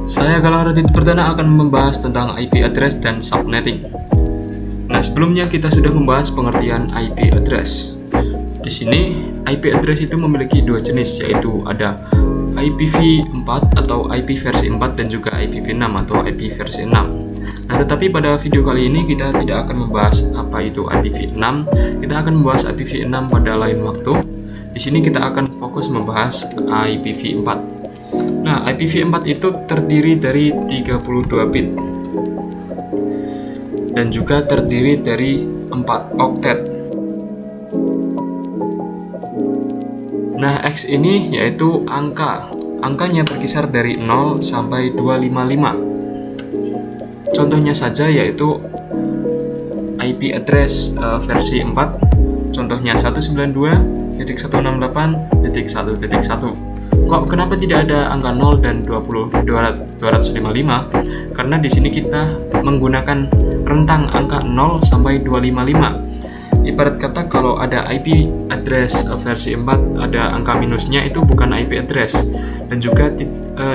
Saya Galang Radit Perdana akan membahas tentang IP address dan subnetting. Nah, sebelumnya kita sudah membahas pengertian IP address. Di sini IP address itu memiliki dua jenis, yaitu ada IPv4 atau IP versi 4 dan juga IPv6 atau IP versi 6. Nah, tetapi pada video kali ini kita tidak akan membahas apa itu IPv6. Kita akan membahas IPv6 pada lain waktu. Di sini kita akan fokus membahas IPv4. Nah, IPv4 itu terdiri dari 32 bit dan juga terdiri dari 4 oktet. Nah, X ini yaitu angkanya berkisar dari 0 sampai 255. Contohnya saja yaitu IP address versi 4, contohnya 192.168.1.1. Kok kenapa tidak ada angka 0 dan 255? Karena di sini kita menggunakan rentang angka 0 sampai 255. Ibarat kata kalau ada IP address versi 4 ada angka minusnya, itu bukan IP address. Dan juga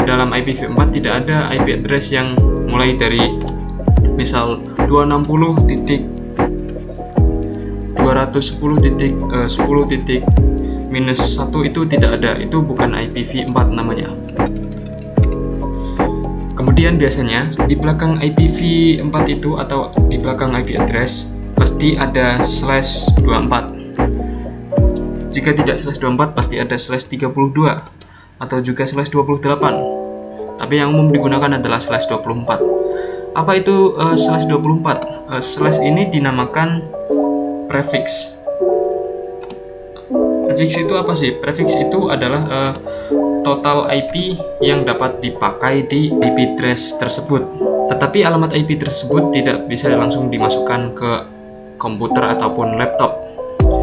dalam IPv4 tidak ada IP address yang mulai dari misal 260.210.10. Minus 1 itu tidak ada, itu bukan IPv4 namanya. Kemudian biasanya di belakang IPv4 itu atau di belakang IP address pasti ada /24. Jika tidak /24 pasti ada /32 atau juga /28. Tapi yang umum digunakan adalah /24. Apa itu /24? Slash ini dinamakan prefix. Prefix itu apa sih? Prefix itu adalah total IP yang dapat dipakai di IP address tersebut. Tetapi alamat IP tersebut tidak bisa langsung dimasukkan ke komputer ataupun laptop.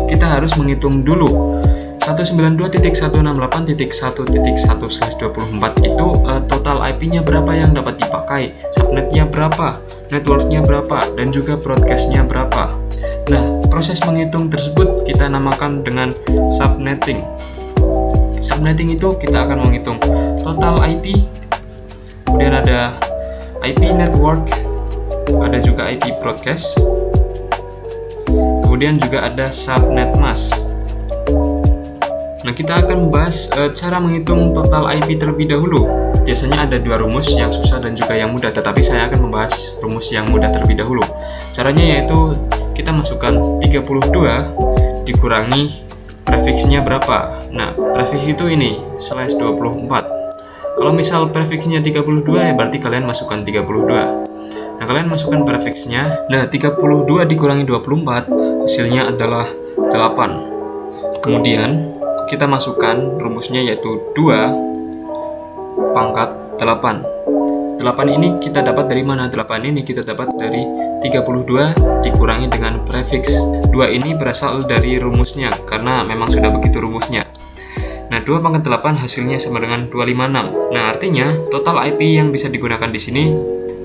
Kita harus menghitung dulu. 192.168.1.1/24 itu total IP-nya berapa yang dapat dipakai, subnetnya berapa, networknya berapa, dan juga broadcast-nya berapa. Nah, proses menghitung tersebut kita namakan dengan subnetting. Subnetting itu kita akan menghitung total IP, kemudian ada IP network, ada juga IP broadcast, kemudian juga ada subnet mask. Nah, kita akan membahas cara menghitung total IP terlebih dahulu. Biasanya ada dua rumus, yang susah dan juga yang mudah, tetapi saya akan membahas rumus yang mudah terlebih dahulu. Caranya yaitu kita masukkan 32 dikurangi prefixnya berapa. Nah, prefix itu ini /24. Kalau misal prefixnya 32 ya berarti kalian masukkan 32. Nah, kalian masukkan prefixnya. Nah, 32 dikurangi 24 hasilnya adalah 8. Kemudian kita masukkan rumusnya yaitu 2 pangkat 8. 8 ini kita dapat dari mana? 8 ini kita dapat dari 32 dikurangi dengan prefix. 2 ini berasal dari rumusnya karena memang sudah begitu rumusnya. Nah, 2 pangkat 8 hasilnya sama dengan 256. Nah, artinya total IP yang bisa digunakan di sini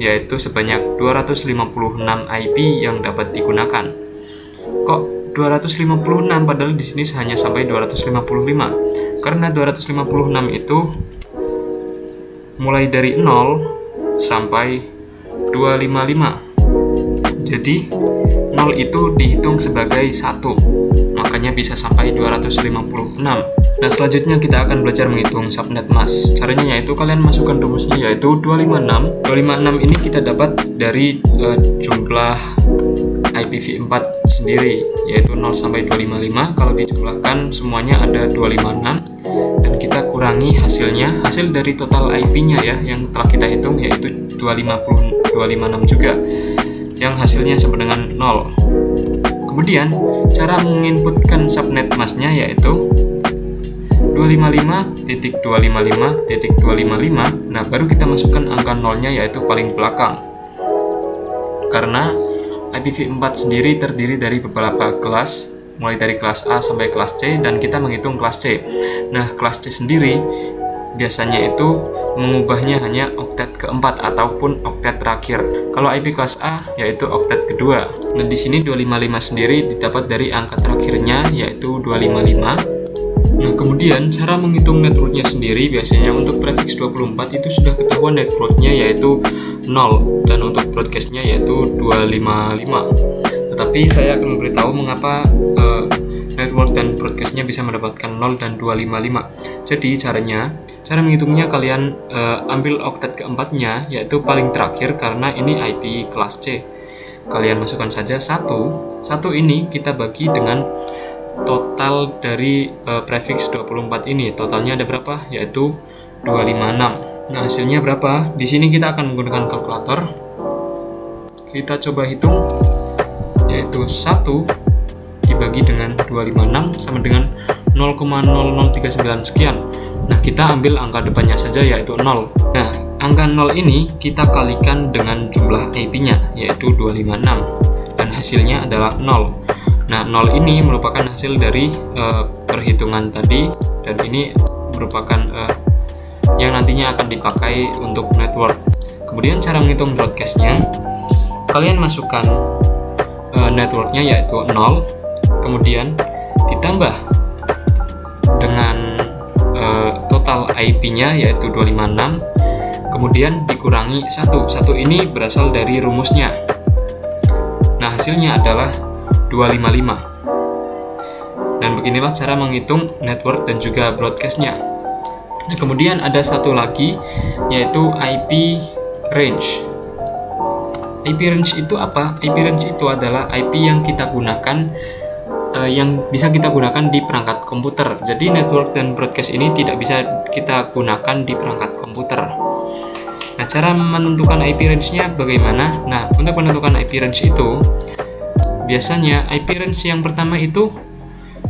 yaitu sebanyak 256 IP yang dapat digunakan. Kok 256 padahal di sini hanya sampai 255? Karena 256 itu mulai dari 0 sampai 255. Jadi 0 itu dihitung sebagai 1. Makanya bisa sampai 256. Nah, selanjutnya kita akan belajar menghitung subnet mask. Caranya yaitu kalian masukkan rumusnya yaitu 256. 256 ini kita dapat dari jumlah IPv4 sendiri yaitu 0 sampai 255. Kalau dijumlahkan semuanya ada 256 dan kita kurangi hasilnya, hasil dari total IP-nya ya yang telah kita hitung yaitu 256 juga yang hasilnya sama dengan 0. Kemudian cara menginputkan subnet mask-nya yaitu 255.255.255. Nah, baru kita masukkan angka 0-nya yaitu paling belakang. Karena IPv4 sendiri terdiri dari beberapa kelas, mulai dari kelas A sampai kelas C, dan kita menghitung kelas C. Nah, kelas C sendiri biasanya itu mengubahnya hanya oktet keempat ataupun oktet terakhir. Kalau IP kelas A yaitu oktet kedua. Nah, di sini 255 sendiri didapat dari angka terakhirnya yaitu 255 Nah, kemudian cara menghitung networknya sendiri biasanya untuk prefix 24 itu sudah ketahuan networknya yaitu 0 dan untuk broadcastnya yaitu 255. Tetapi saya akan memberitahu mengapa network dan broadcastnya bisa mendapatkan 0 dan 255. Jadi cara menghitungnya kalian ambil oktet keempatnya yaitu paling terakhir karena ini IP kelas C. Kalian masukkan saja 1 ini kita bagi dengan total dari prefix 24 ini. Totalnya ada berapa? Yaitu 256. Nah, hasilnya berapa? Di sini kita akan menggunakan kalkulator. Kita coba hitung, yaitu 1 dibagi dengan 256 sama dengan 0,0039 sekian. Nah, kita ambil angka depannya saja yaitu 0. Nah, angka 0 ini kita kalikan dengan jumlah IP-nya yaitu 256 dan hasilnya adalah 0. Nah, 0 ini merupakan hasil dari perhitungan tadi dan ini merupakan yang nantinya akan dipakai untuk network. Kemudian cara menghitung broadcastnya, kalian masukkan networknya yaitu 0, kemudian ditambah dengan total IP-nya yaitu 256, kemudian dikurangi 1. 1 ini berasal dari rumusnya. Nah, hasilnya adalah 255. Dan beginilah cara menghitung network dan juga broadcastnya. Nah, kemudian ada satu lagi yaitu IP range. IP range itu apa? IP range itu adalah IP yang kita gunakan yang bisa kita gunakan di perangkat komputer. Jadi network dan broadcast ini tidak bisa kita gunakan di perangkat komputer. Nah, cara menentukan IP range-nya bagaimana? Nah, untuk menentukan IP range itu biasanya IP range yang pertama itu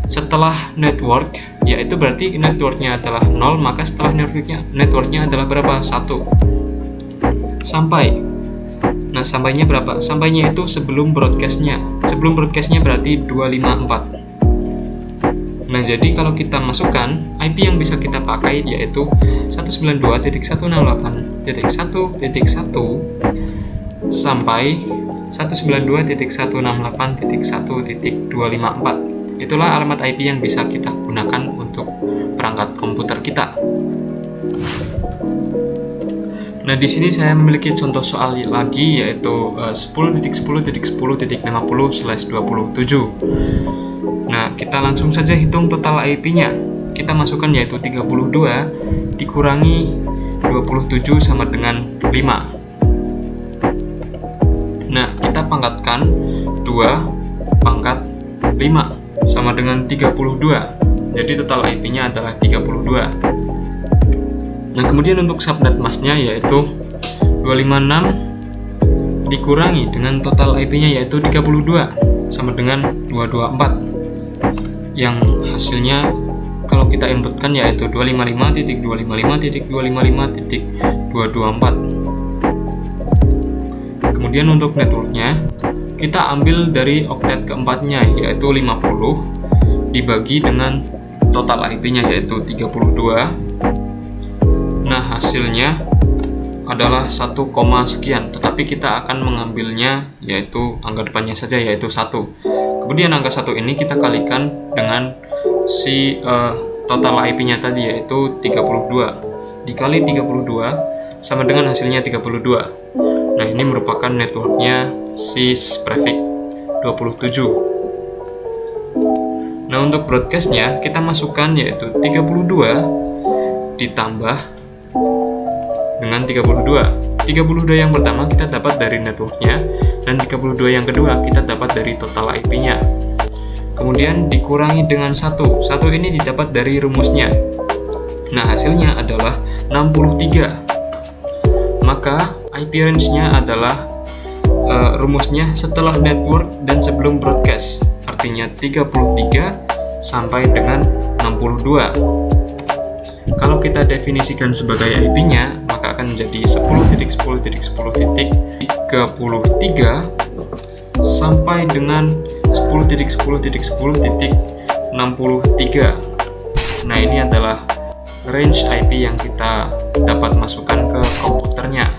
setelah network, yaitu berarti networknya adalah 0, maka setelah networknya adalah berapa? 1 sampai. Nah, sampainya berapa? Sampainya itu sebelum broadcastnya. Sebelum broadcastnya berarti 254. Nah, jadi kalau kita masukkan IP yang bisa kita pakai yaitu 192.168.1.1 sampai 192.168.1.254. Itulah alamat IP yang bisa kita gunakan untuk perangkat komputer kita. Nah, di sini saya memiliki contoh soal lagi yaitu 10.10.10.60/27. Nah, kita langsung saja hitung total IP-nya. Kita masukkan yaitu 32 dikurangi 27 sama dengan 5. Nah, kita pangkatkan 2 pangkat 5 sama dengan 32. Jadi total IP-nya adalah 32. Nah, kemudian untuk subnet masknya yaitu 256 dikurangi dengan total IP-nya yaitu 32 sama dengan 224. Yang hasilnya kalau kita inputkan yaitu 255.255.224. Kemudian untuk networknya kita ambil dari oktet keempatnya yaitu 50 dibagi dengan total IP-nya yaitu 32. Nah, hasilnya adalah 1, sekian, tetapi kita akan mengambilnya yaitu angka depannya saja yaitu 1. Kemudian angka 1 ini kita kalikan dengan si total IP-nya tadi yaitu 32 dikali 32 sama dengan hasilnya 32. Nah, ini merupakan networknya si prefix 27. Nah, untuk broadcastnya kita masukkan yaitu 32 ditambah dengan 32 yang pertama kita dapat dari networknya dan 32 yang kedua kita dapat dari total IP-nya. Kemudian dikurangi dengan 1 ini didapat dari rumusnya. Nah, hasilnya adalah 63. Maka IP range-nya adalah rumusnya setelah network dan sebelum broadcast, artinya 33 sampai dengan 62. Kalau kita definisikan sebagai IP-nya, maka akan menjadi 10.10.10.33 sampai dengan 10.10.10.63. Nah, ini adalah range IP yang kita dapat masukkan ke komputernya.